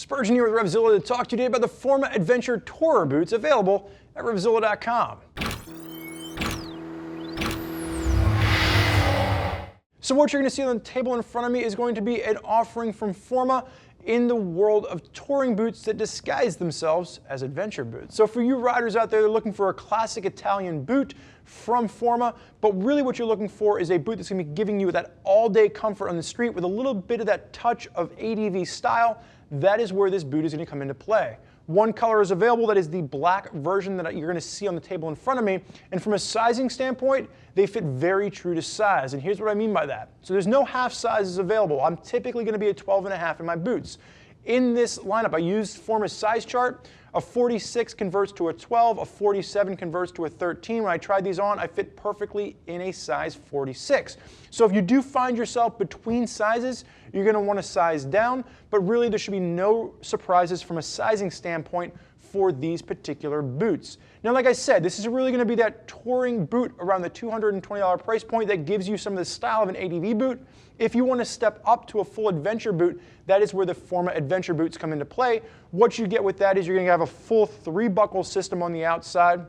Spurgeon here with RevZilla to talk to you today about the Forma ADV Tourer Boots available at RevZilla.com. So what you're going to see on the table in front of me is going to be an offering from Forma in the world of touring boots that disguise themselves as adventure boots. So for you riders out there that are looking for a classic Italian boot from Forma, but really what you're looking for is a boot that's going to be giving you that all-day comfort on the street with a little bit of that touch of ADV style, that is where this boot is going to come into play. One color is available, that is the black version that you're going to see on the table in front of me. And from a sizing standpoint, they fit very true to size. And here's what I mean by that. So there's no half sizes available. I'm typically going to be a 12.5 in my boots. In this lineup, I used Forma's size chart. A 46 converts to a 12, a 47 converts to a 13. When I tried these on, I fit perfectly in a size 46. So if you do find yourself between sizes, you're going to want to size down, but really there should be no surprises from a sizing standpoint for these particular boots. Now, like I said, this is really going to be that touring boot around the $220 price point that gives you some of the style of an ADV boot. If you want to step up to a full adventure boot, that is where the Forma adventure boots come into play. What you get with that is you're going to have a full 3-buckle system on the outside.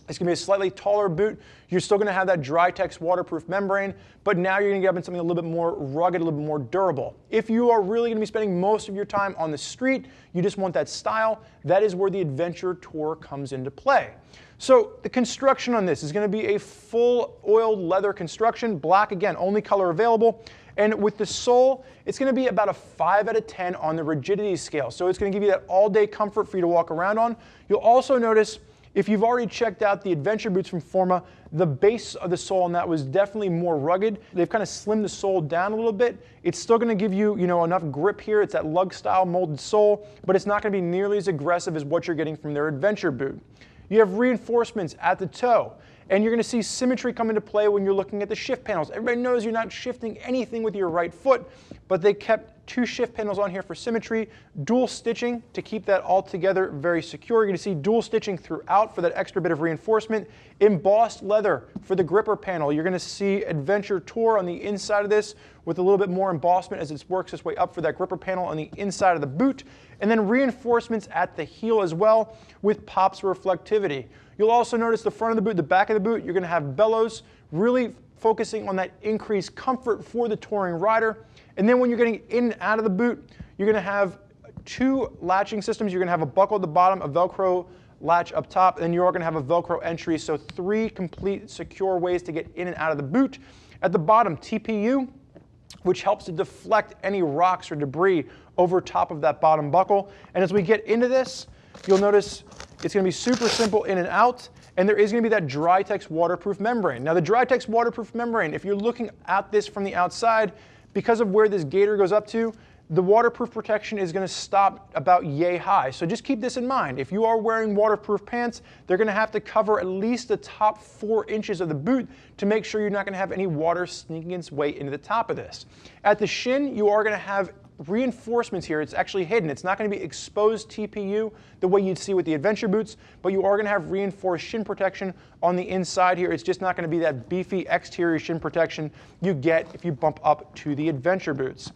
It's going to be a slightly taller boot. You're still going to have that Drytex waterproof membrane, but now you're going to get up in something a little bit more rugged, a little bit more durable. If you are really going to be spending most of your time on the street, you just want that style, that is where the Adventure Tour comes into play. So the construction on this is going to be a full oiled leather construction, black again, only color available. And with the sole, it's going to be about a 5 out of 10 on the rigidity scale. So it's going to give you that all-day comfort for you to walk around on. You'll also notice, if you've already checked out the adventure boots from Forma, the base of the sole on that was definitely more rugged. They've kind of slimmed the sole down a little bit. It's still going to give you, enough grip here. It's that lug-style molded sole, but it's not going to be nearly as aggressive as what you're getting from their adventure boot. You have reinforcements at the toe, and you're going to see symmetry come into play when you're looking at the shift panels. Everybody knows you're not shifting anything with your right foot, but they kept 2 shift panels on here for symmetry, dual stitching to keep that all together very secure. You're going to see dual stitching throughout for that extra bit of reinforcement. Embossed leather for the gripper panel. You're going to see Adventure Tour on the inside of this with a little bit more embossment as it works its way up for that gripper panel on the inside of the boot. And then reinforcements at the heel as well with pops reflectivity. You'll also notice the front of the boot, the back of the boot, you're going to have bellows, really focusing on that increased comfort for the touring rider. And then when you're getting in and out of the boot, you're going to have 2 latching systems. You're going to have a buckle at the bottom, a Velcro latch up top, and then you're going to have a Velcro entry. So 3 complete secure ways to get in and out of the boot. At the bottom, TPU, which helps to deflect any rocks or debris over top of that bottom buckle. And as we get into this, you'll notice it's going to be super simple in and out. And there is going to be that Drytex waterproof membrane. Now the Drytex waterproof membrane, if you're looking at this from the outside, because of where this gaiter goes up to, the waterproof protection is going to stop about yay high. So just keep this in mind. If you are wearing waterproof pants, they're going to have to cover at least the top 4 inches of the boot to make sure you're not going to have any water sneaking its way into the top of this. At the shin, you are going to have reinforcements here. It's actually hidden. It's not going to be exposed TPU the way you'd see with the adventure boots, but you are going to have reinforced shin protection on the inside here. It's just not going to be that beefy exterior shin protection you get if you bump up to the adventure boots.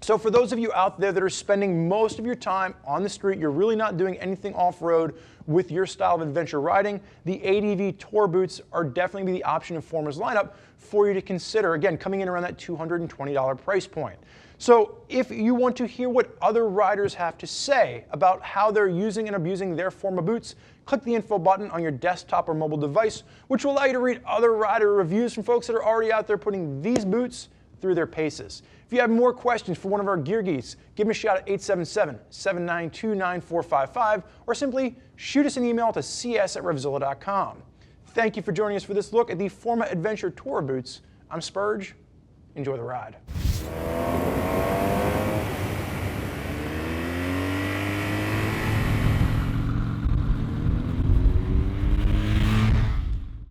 So for those of you out there that are spending most of your time on the street, you're really not doing anything off-road with your style of adventure riding, the ADV Tour boots are definitely the option in Forma's lineup for you to consider, again, coming in around that $220 price point. So if you want to hear what other riders have to say about how they're using and abusing their Forma boots, click the info button on your desktop or mobile device, which will allow you to read other rider reviews from folks that are already out there putting these boots through their paces. If you have more questions for one of our gear geeks, give me a shout at 877-792-9455 or simply shoot us an email to cs@revzilla.com. Thank you for joining us for this look at the Forma ADV Tourer Boots. I'm Spurge. Enjoy the ride.